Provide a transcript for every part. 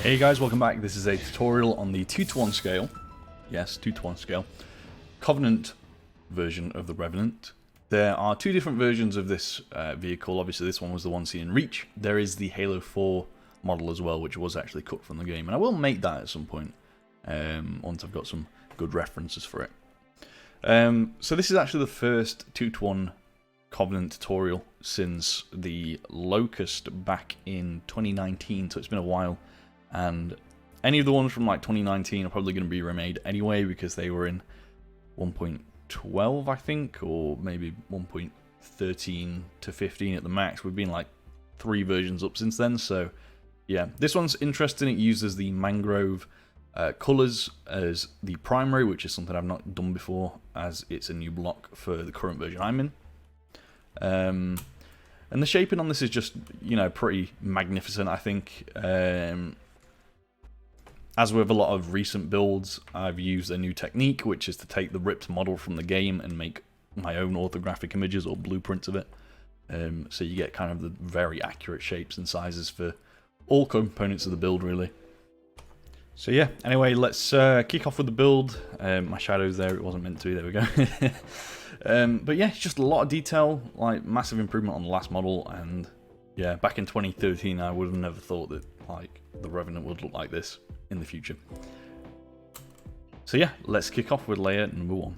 Hey guys, welcome back. This is a tutorial on the 2:1 scale. Yes, 2:1 scale. Covenant version of the Revenant. There are two different versions of this vehicle. Obviously this one was the one seen in Reach. There is the Halo 4 model as well, which was actually cut from the game. And I will make that at some point, once I've got some good references for it. So this is actually the first 2:1 Covenant tutorial since the Locust back in 2019, so it's been a while. And any of the ones from like 2019 are probably going to be remade anyway because they were in 1.12, I think, or maybe 1.13 to 15 at the max. We've been like 3 versions up since then, so yeah. This one's interesting. It uses the mangrove colours as the primary, which is something I've not done before, as it's a new block for the current version I'm in. And the shaping on this is just, you know, pretty magnificent, I think. As with a lot of recent builds, I've used a new technique, which is to take the ripped model from the game and make my own orthographic images or blueprints of it. So you get kind of the very accurate shapes and sizes for all components of the build, really. So yeah, anyway, let's kick off with the build. My shadow's there, it wasn't meant to be, there we go. But yeah, it's just a lot of detail, like massive improvement on the last model, and yeah, back in 2013 I would have never thought that like the Revenant would look like this in the future. So yeah, let's kick off with layer number 1.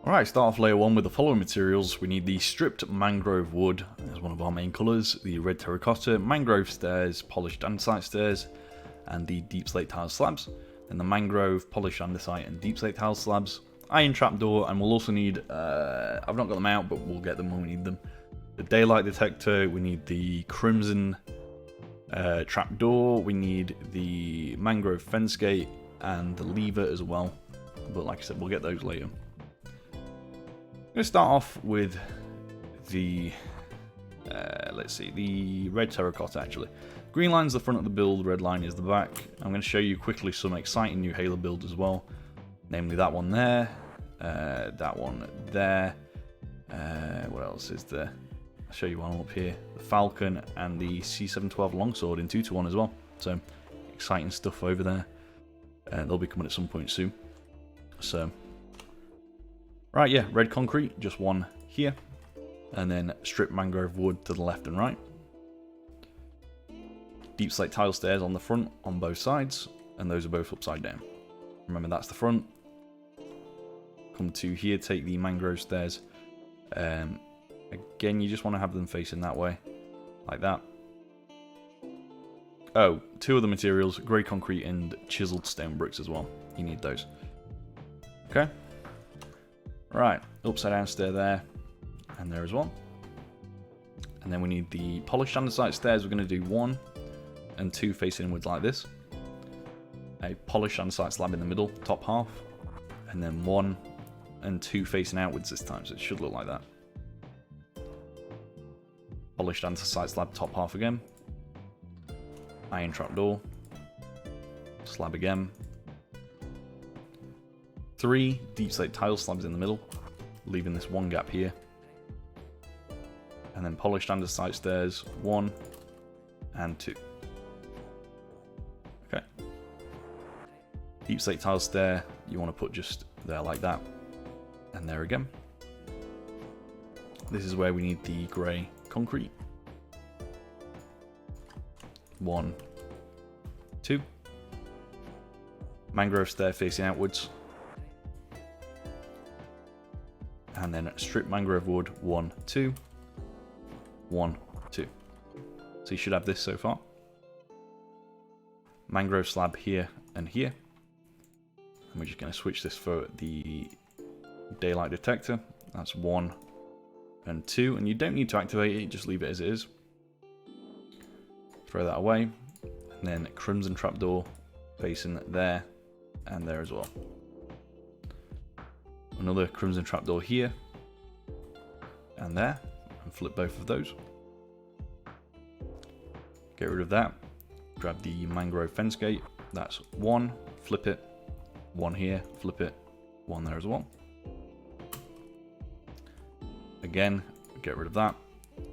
Alright, start off layer 1 with the following materials. We need the stripped mangrove wood as one of our main colours, the red terracotta, mangrove stairs, polished andesite stairs, and the deep slate tile slabs. And the mangrove, polished andesite, and deep slate tile slabs. Iron trapdoor, and we'll also need, I've not got them out, but we'll get them when we need them. The daylight detector, we need the crimson trapdoor, we need the mangrove fence gate, and the lever as well. But like I said, we'll get those later. I'm going to start off with the, let's see, the red terracotta actually. Green line's the front of the build, red line is the back. I'm going to show you quickly some exciting new Halo builds as well. Namely that one there, that one there, what else is there? I'll show you one up here, the Falcon and the C712 longsword in 2:1 as well. So exciting stuff over there. They'll be coming at some point soon. So, right, yeah, red concrete, just one here, and then stripped mangrove wood to the left and right. Deep slate tile stairs on the front on both sides, and those are both upside down. Remember, that's the front. Come to here, take the mangrove stairs. Again, you just want to have them facing that way, like that. Oh, 2 of the materials, grey concrete and chiseled stone bricks as well. You need those. Okay. Right, upside down stair there, and there as well. And then we need the polished andesite stairs. We're going to do 1 and 2 facing inwards like this. A polished andesite slab in the middle, top half, and then 1 and 2 facing outwards this time, so it should look like that. Polished andesite slab, top half again. Iron trapdoor. Slab again. 3 deep slate tile slabs in the middle, leaving this 1 gap here. And then polished andesite stairs, 1 and 2. Okay. Deep slate tile stair, you want to put just there like that. And there again. This is where we need the grey concrete. 1, 2. Mangrove stair facing outwards. And then strip mangrove wood, 1, 2. 1, 2. So you should have this so far. Mangrove slab here and here. And we're just going to switch this for the daylight detector. That's 1 and 2. And you don't need to activate it, just leave it as it is. Throw that away. And then crimson trapdoor facing there and there as well. Another crimson trapdoor here and there, and flip both of those. Get rid of that. Grab the mangrove fence gate. That's 1, flip it. 1 here, flip it. 1 there as well. Again, get rid of that.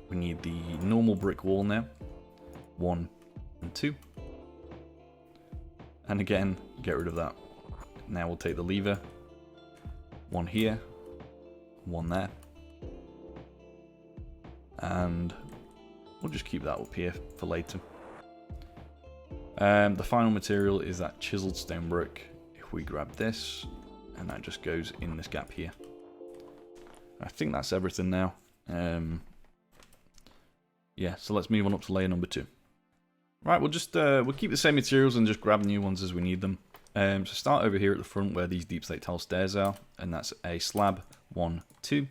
We need the normal brick wall now. 1 and 2. And again, get rid of that. Now we'll take the lever. One here. One there. And we'll just keep that up here for later. The final material is that chiseled stone brick. If we grab this, and that just goes in this gap here. I think that's everything now. Yeah, so let's move on up to layer number 2. Right, we'll keep the same materials and just grab new ones as we need them. So start over here at the front where these deep slate tile stairs are, and that's a slab 1, 2.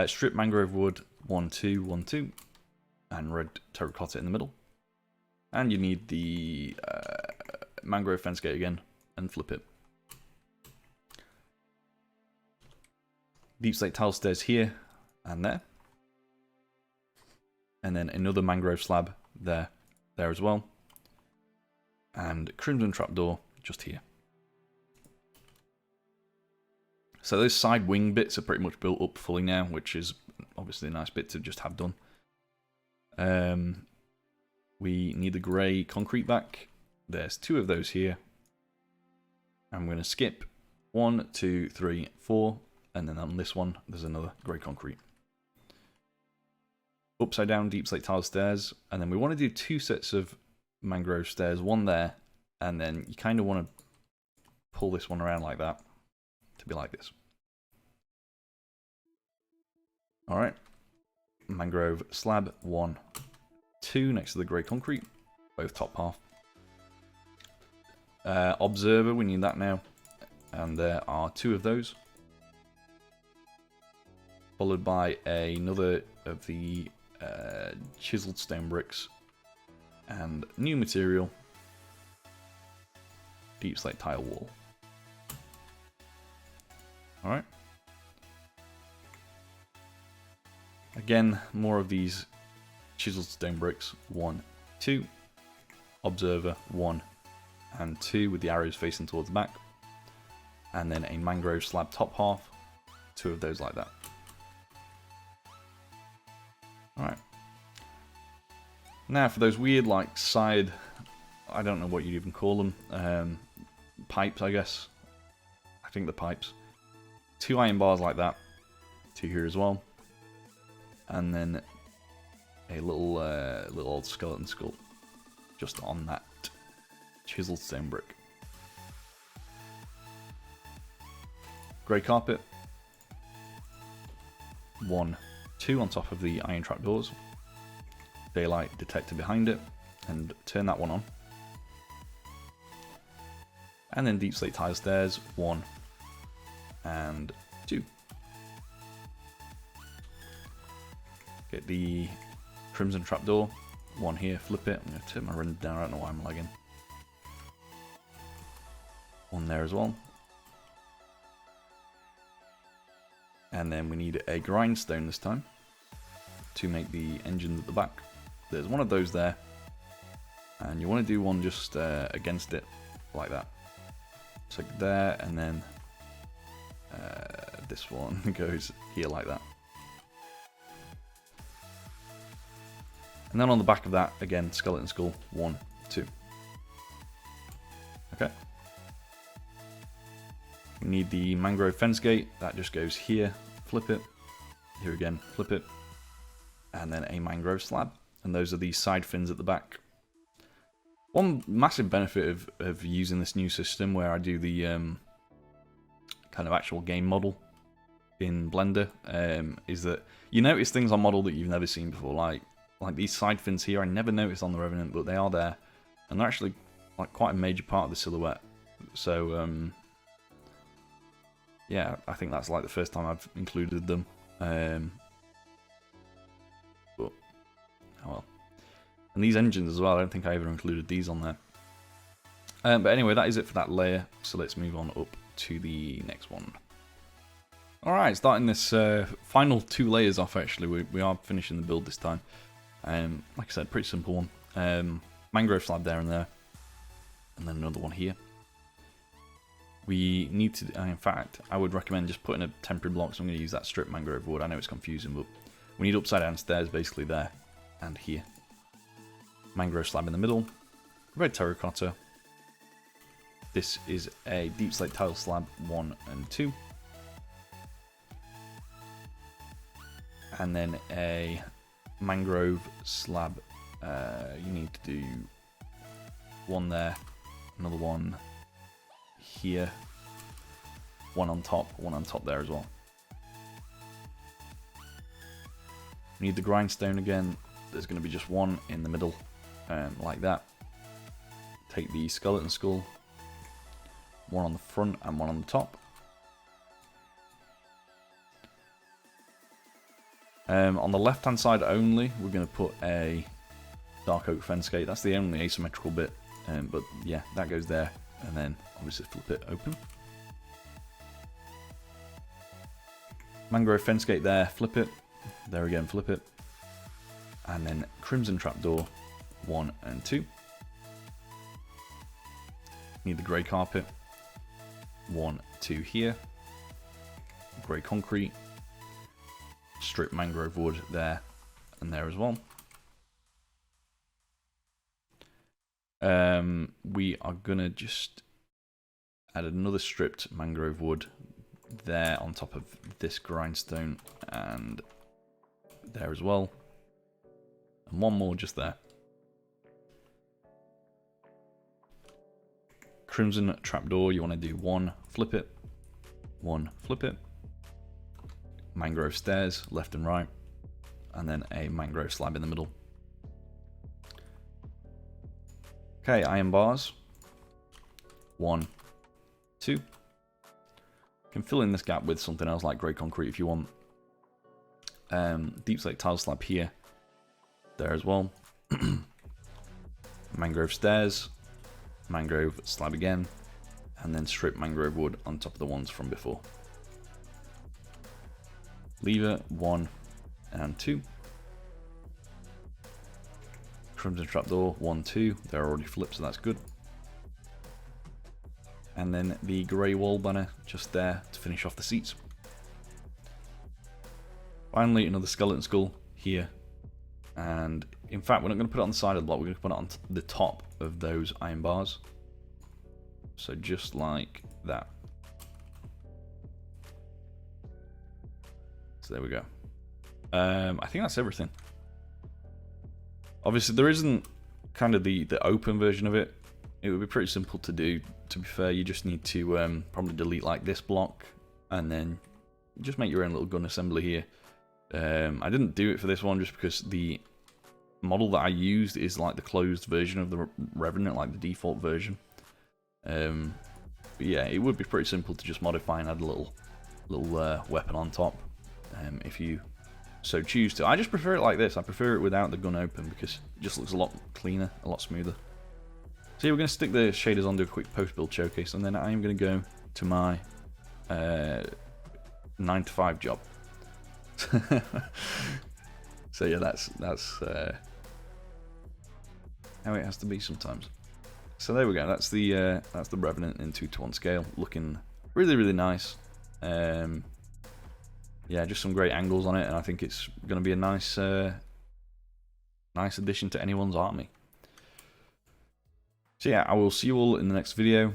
Strip mangrove wood 1, 2, 1, 2, and red terracotta in the middle. And you need the mangrove fence gate again, and flip it. Deep slate tile stairs here and there. And then another mangrove slab there as well. And crimson trapdoor just here. So those side wing bits are pretty much built up fully now, which is obviously a nice bit to just have done. We need the grey concrete back. There's 2 of those here. I'm going to skip 1, 2, 3, 4, and then on this one there's another grey concrete. Upside down deep slate tile stairs, and then we want to do 2 sets of mangrove stairs, one there, and then you kind of want to pull this one around like that to be like this. Alright, mangrove slab 1, 2 next to the grey concrete, both top half. Observer, we need that now, and there are 2 of those, followed by another of the chiseled stone bricks, and new material, deep slate tile wall. Alright. Again, more of these chiseled stone bricks. 1, 2. Observer 1 and 2 with the arrows facing towards the back. And then a mangrove slab top half. 2 of those like that. Alright. Now for those weird like side, I don't know what you'd even call them, pipes I guess. I think the pipes. 2 iron bars like that. 2 here as well. And then a little old skeleton skull just on that chiseled stone brick. Grey carpet. 1, 2 on top of the iron trapdoors. Daylight detector behind it, and turn that one on. And then deep slate tile stairs, 1 and 2. Get the crimson trapdoor, 1 here, flip it. I'm going to turn my render down, I don't know why I'm lagging. 1 there as well. And then we need a grindstone this time to make the engines at the back. There's one of those there, and you want to do one just against it, like that. So there, and then this one goes here like that. And then on the back of that, again, skeleton skull, 1, 2. Okay. We need the mangrove fence gate, that just goes here, flip it, here again, flip it, and then a mangrove slab. And those are the side fins at the back. One massive benefit of using this new system where I do the kind of actual game model in Blender is that you notice things on model that you've never seen before. Like these side fins here, I never noticed on the Revenant, but they are there. And they're actually like quite a major part of the silhouette. So yeah, I think that's like the first time I've included them. But oh well. And these engines as well, I don't think I ever included these on there. But anyway, that is it for that layer. So let's move on up to the next one. Alright, starting this final 2 layers off actually. We are finishing the build this time. Like I said, pretty simple one. Mangrove slab there and there. And then another one here. We need to, in fact, I would recommend just putting a temporary block, so I'm going to use that strip mangrove wood. I know it's confusing, but we need upside down stairs basically there and here. Mangrove slab in the middle, red terracotta. This is a deep slate tile slab 1 and 2. And then a mangrove slab. You need to do one there, another one here, one on top there as well. We need the grindstone again. There's going to be just one in the middle, like that. Take the skeleton skull, one on the front and one on the top. On the left hand side only, we're going to put a dark oak fence gate. That's the only asymmetrical bit, but yeah, that goes there, and then obviously flip it open. Mangrove fence gate there, flip it, there again, flip it, and then crimson trapdoor 1 and 2. Need the grey carpet, 1, 2 here, grey concrete, strip mangrove wood there and there as well. We are gonna just add another stripped mangrove wood there on top of this grindstone and there as well, and one more just there. Crimson trapdoor, you want to do 1, flip it, 1, flip it. Mangrove stairs left and right, and then a mangrove slab in the middle. Okay, iron bars, 1, 2. You can fill in this gap with something else like grey concrete if you want. Deep slate tile slab here, there as well. Mangrove stairs, mangrove slab again, and then strip mangrove wood on top of the ones from before. Lever 1 and 2. Crimson trapdoor 1, 2. They're already flipped, so that's good. And then the grey wall banner just there to finish off the seats. Finally, another skeleton skull here. And in fact, we're not going to put it on the side of the block, we're going to put it on the top of those iron bars. So just like that. So there we go. I think that's everything. Obviously, there isn't kind of the open version of it. It would be pretty simple to do. To be fair, you just need to probably delete like this block and then just make your own little gun assembly here. I didn't do it for this one just because the model that I used is like the closed version of the Revenant, like the default version. But yeah, it would be pretty simple to just modify and add a little weapon on top. If you so choose to. I just prefer it like this. I prefer it without the gun open because it just looks a lot cleaner, a lot smoother. So yeah, we're going to stick the shaders on, do a quick post-build showcase, and then I am going to go to my 9 to 5 job. So yeah, that's how it has to be sometimes. So there we go. That's the Revenant in 2:1 scale, looking really, really nice. Yeah, just some great angles on it, and I think it's going to be a nice addition to anyone's army. So yeah, I will see you all in the next video.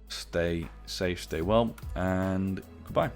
Stay safe, stay well, and goodbye.